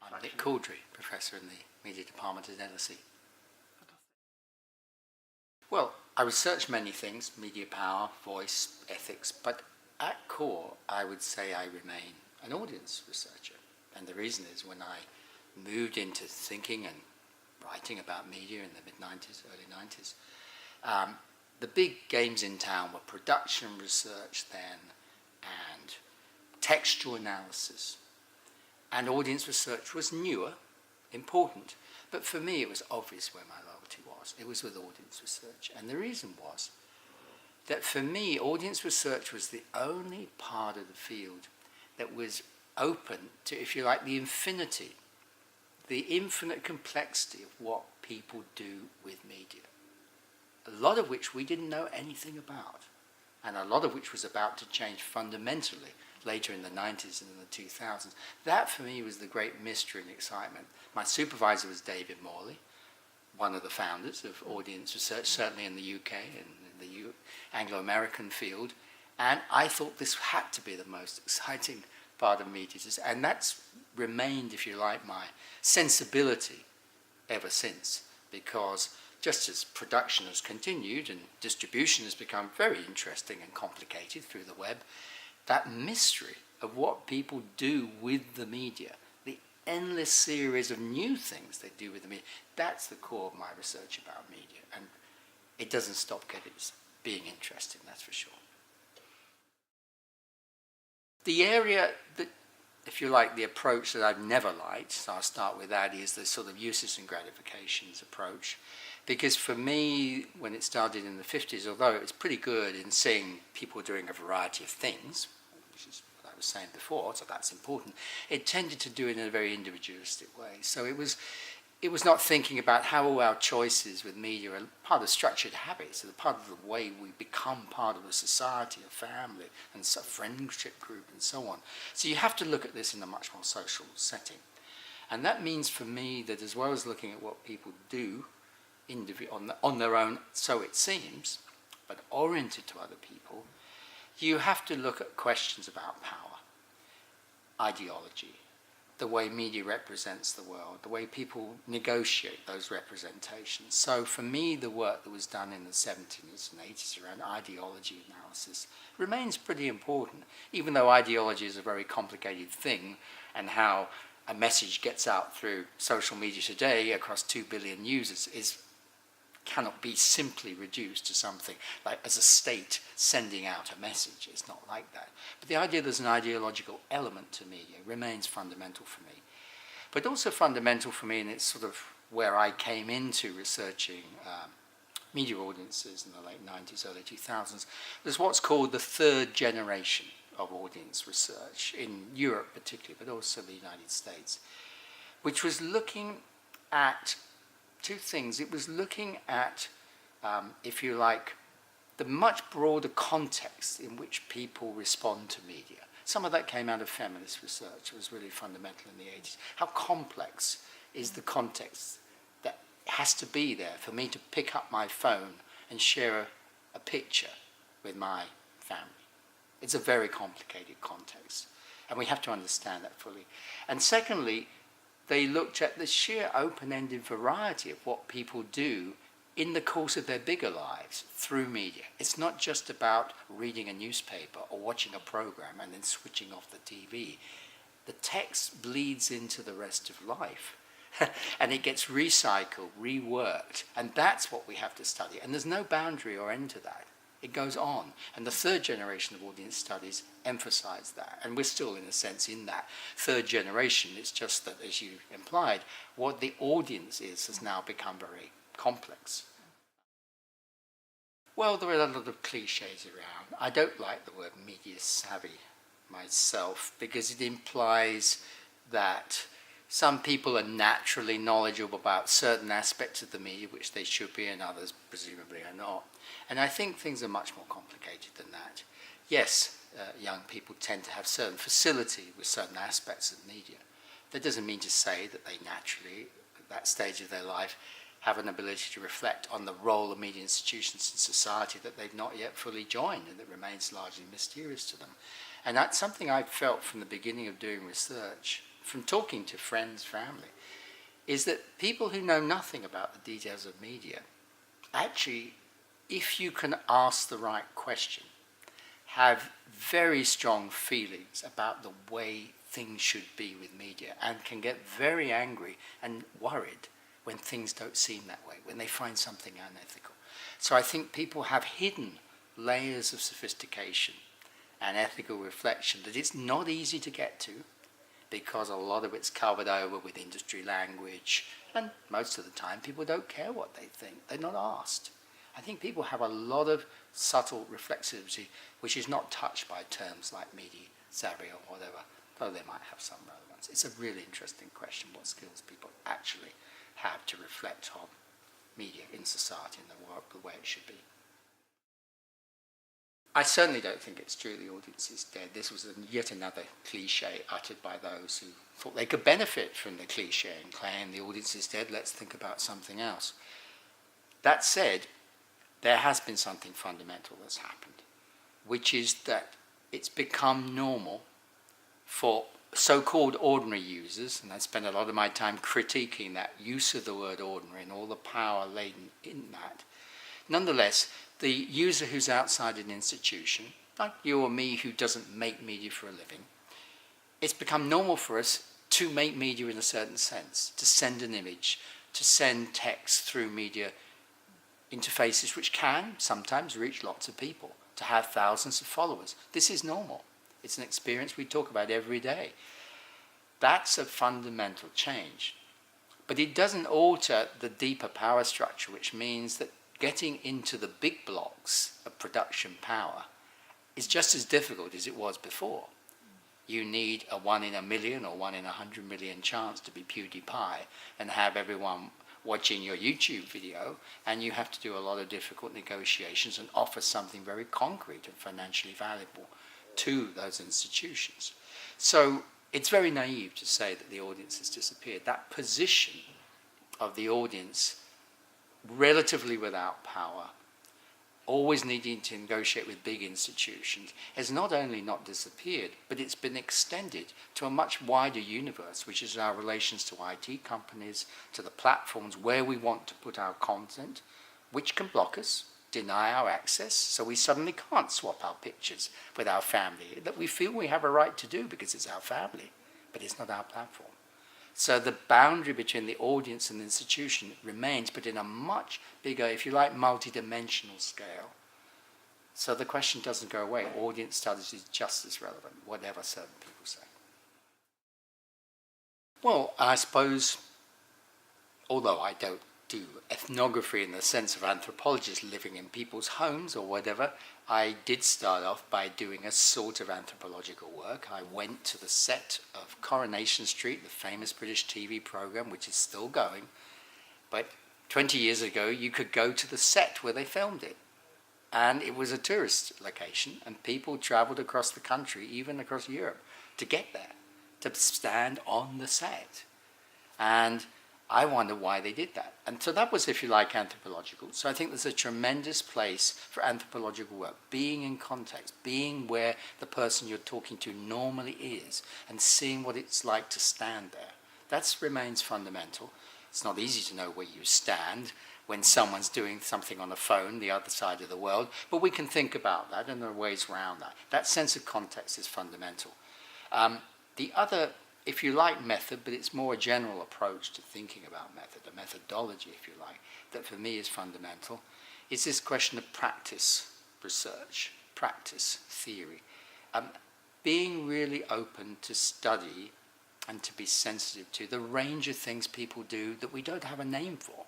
I'm Nick Couldry, Professor in the Media Department at LSE. Well, I research many things, media power, voice, ethics, but at core I would say I remain an audience researcher. And the reason is when I moved into thinking and writing about media in the mid-90s, early 90s, the big games in town were production research then and textual analysis. And audience research was newer, important, but for me it was obvious where my loyalty was. It was with audience research. And the reason was that for me, audience research was the only part of the field that was open to, if you like, the infinite complexity of what people do with media. A lot of which we didn't know anything about, and a lot of which was about to change fundamentally later in the 90s and in the 2000s. That for me was the great mystery and excitement. My supervisor was David Morley, one of the founders of audience research, certainly in the UK and in the Anglo-American field, and I thought this had to be the most exciting part of media. And that's remained, if you like, my sensibility ever since, because just as production has continued and distribution has become very interesting and complicated through the web, that mystery of what people do with the media, the endless series of new things they do with the media, that's the core of my research about media. And it doesn't stop being interesting, that's for sure. The area that, if you like, the approach that I've never liked, so I'll start with that, is the sort of uses and gratifications approach. Because for me, when it started in the 50s, although it was pretty good in seeing people doing a variety of things, which is what I was saying before, so that's important, it tended to do it in a very individualistic way. So it was not thinking about how all our choices with media are part of structured habits, are part of the way we become part of a society, a family, and a friendship group, and so on. So you have to look at this in a much more social setting. And that means for me that as well as looking at what people do on their own, so it seems, but oriented to other people, you have to look at questions about power, ideology, the way media represents the world, the way people negotiate those representations. So for me, the work that was done in the 70s and 80s around ideology analysis remains pretty important, even though ideology is a very complicated thing, and how a message gets out through social media today across 2 billion users cannot be simply reduced to something like as a state sending out a message. It's not like that. But the idea there's an ideological element to media remains fundamental for me. But also fundamental for me, and it's sort of where I came into researching media audiences in the late 90s, early 2000s, was what's called the third generation of audience research, in Europe particularly, but also the United States, which was looking at two things. It was looking at, if you like, the much broader context in which people respond to media. Some of that came out of feminist research. It was really fundamental in the 80s. How complex is the context that has to be there for me to pick up my phone and share a picture with my family? It's a very complicated context, and we have to understand that fully. And secondly, they looked at the sheer open-ended variety of what people do in the course of their bigger lives through media. It's not just about reading a newspaper or watching a program and then switching off the TV. The text bleeds into the rest of life and it gets recycled, reworked, and that's what we have to study. And there's no boundary or end to that. It goes on. And the third generation of audience studies emphasize that. And we're still, in a sense, in that third generation. It's just that, as you implied, what the audience is has now become very complex. Well, there are a lot of cliches around. I don't like the word media savvy myself, because it implies that some people are naturally knowledgeable about certain aspects of the media, which they should be, and others presumably are not. And I think things are much more complicated than that. Yes, young people tend to have certain facility with certain aspects of media. That doesn't mean to say that they naturally, at that stage of their life, have an ability to reflect on the role of media institutions in society that they've not yet fully joined and that remains largely mysterious to them. And that's something I've felt from the beginning of doing research from talking to friends, family, is that people who know nothing about the details of media, actually, if you can ask the right question, have very strong feelings about the way things should be with media, and can get very angry and worried when things don't seem that way, when they find something unethical. So I think people have hidden layers of sophistication and ethical reflection that it's not easy to get to, because a lot of it's covered over with industry language, and most of the time people don't care what they think. They're not asked. I think people have a lot of subtle reflexivity which is not touched by terms like media savvy or whatever, though they might have some relevance. It's a really interesting question, what skills people actually have to reflect on media in society and the way it should be. I certainly don't think it's true the audience is dead. This was yet another cliche uttered by those who thought they could benefit from the cliche and claim the audience is dead, let's think about something else. That said, there has been something fundamental that's happened, which is that it's become normal for so-called ordinary users, and I spend a lot of my time critiquing that use of the word ordinary and all the power laden in that. Nonetheless, the user who's outside an institution, like you or me who doesn't make media for a living, it's become normal for us to make media in a certain sense, to send an image, to send text through media interfaces which can sometimes reach lots of people, to have thousands of followers. This is normal. It's an experience we talk about every day. That's a fundamental change. But it doesn't alter the deeper power structure, which means that getting into the big blocks of production power is just as difficult as it was before. You need a 1 in a million or 1 in 100 million chance to be PewDiePie and have everyone watching your YouTube video, and you have to do a lot of difficult negotiations and offer something very concrete and financially valuable to those institutions. So it's very naive to say that the audience has disappeared. That position of the audience relatively without power, always needing to negotiate with big institutions, has not only not disappeared, but it's been extended to a much wider universe, which is our relations to IT companies, to the platforms where we want to put our content, which can block us, deny our access, so we suddenly can't swap our pictures with our family, that we feel we have a right to do because it's our family, but it's not our platform. So the boundary between the audience and the institution remains, but in a much bigger, if you like, multi-dimensional scale. So the question doesn't go away. Audience studies is just as relevant, whatever certain people say. Well, I suppose, although I don't do ethnography in the sense of anthropologists living in people's homes or whatever, I did start off by doing a sort of anthropological work. I went to the set of Coronation Street, the famous British TV program, which is still going. But 20 years ago, you could go to the set where they filmed it. And it was a tourist location, and people traveled across the country, even across Europe, to get there, to stand on the set. And I wonder why they did that. And so that was, if you like, anthropological. So I think there's a tremendous place for anthropological work, being in context, being where the person you're talking to normally is, and seeing what it's like to stand there. That remains fundamental. It's not easy to know where you stand when someone's doing something on a phone the other side of the world, but we can think about that, and there are ways around that. That sense of context is fundamental. The other, if you like, method, but it's more a general approach to thinking about method, a methodology, if you like, that for me is fundamental, is this question of practice research, practice theory. Being really open to study and to be sensitive to the range of things people do that we don't have a name for.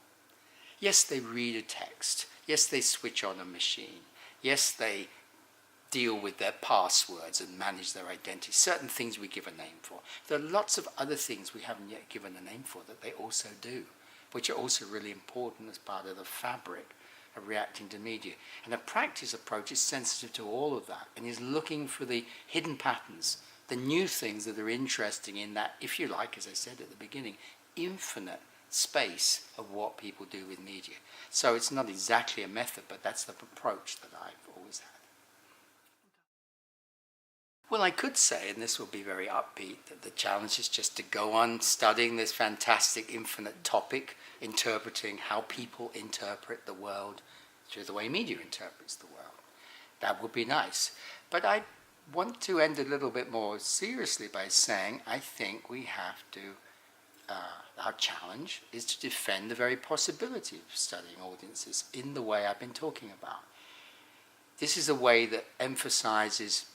Yes, they read a text. Yes, they switch on a machine. Yes, they deal with their passwords and manage their identity. Certain things we give a name for. There are lots of other things we haven't yet given a name for that they also do, which are also really important as part of the fabric of reacting to media. And a practice approach is sensitive to all of that and is looking for the hidden patterns, the new things that are interesting in that, if you like, as I said at the beginning, infinite space of what people do with media. So it's not exactly a method, but that's the approach that I've always had. Well, I could say, and this will be very upbeat, that the challenge is just to go on studying this fantastic infinite topic, interpreting how people interpret the world through the way media interprets the world. That would be nice. But I want to end a little bit more seriously by saying I think we have to, our challenge is to defend the very possibility of studying audiences in the way I've been talking about. This is a way that emphasizes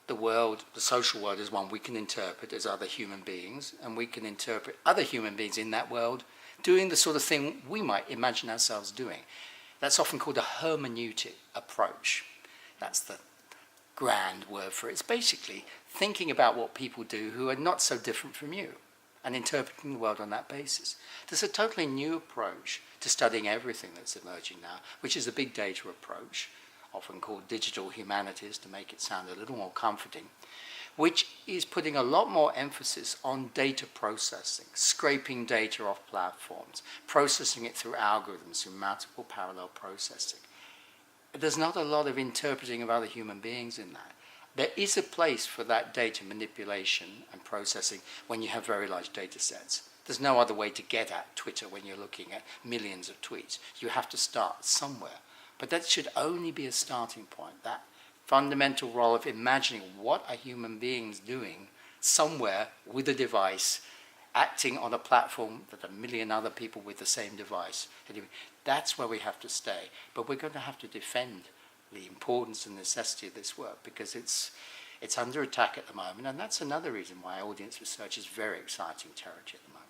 the world, the social world, as one we can interpret as other human beings, and we can interpret other human beings in that world doing the sort of thing we might imagine ourselves doing. That's often called a hermeneutic approach. That's the grand word for it. It's basically thinking about what people do who are not so different from you and interpreting the world on that basis. There's a totally new approach to studying everything that's emerging now, which is a big data approach, often called digital humanities to make it sound a little more comforting, which is putting a lot more emphasis on data processing, scraping data off platforms, processing it through algorithms, through multiple parallel processing. There's not a lot of interpreting of other human beings in that. There is a place for that data manipulation and processing when you have very large data sets. There's no other way to get at Twitter when you're looking at millions of tweets. You have to start somewhere. But that should only be a starting point, that fundamental role of imagining what are human beings doing somewhere with a device, acting on a platform that a million other people with the same device are doing. That's where we have to stay. But we're going to have to defend the importance and necessity of this work because it's under attack at the moment, and that's another reason why audience research is very exciting territory at the moment.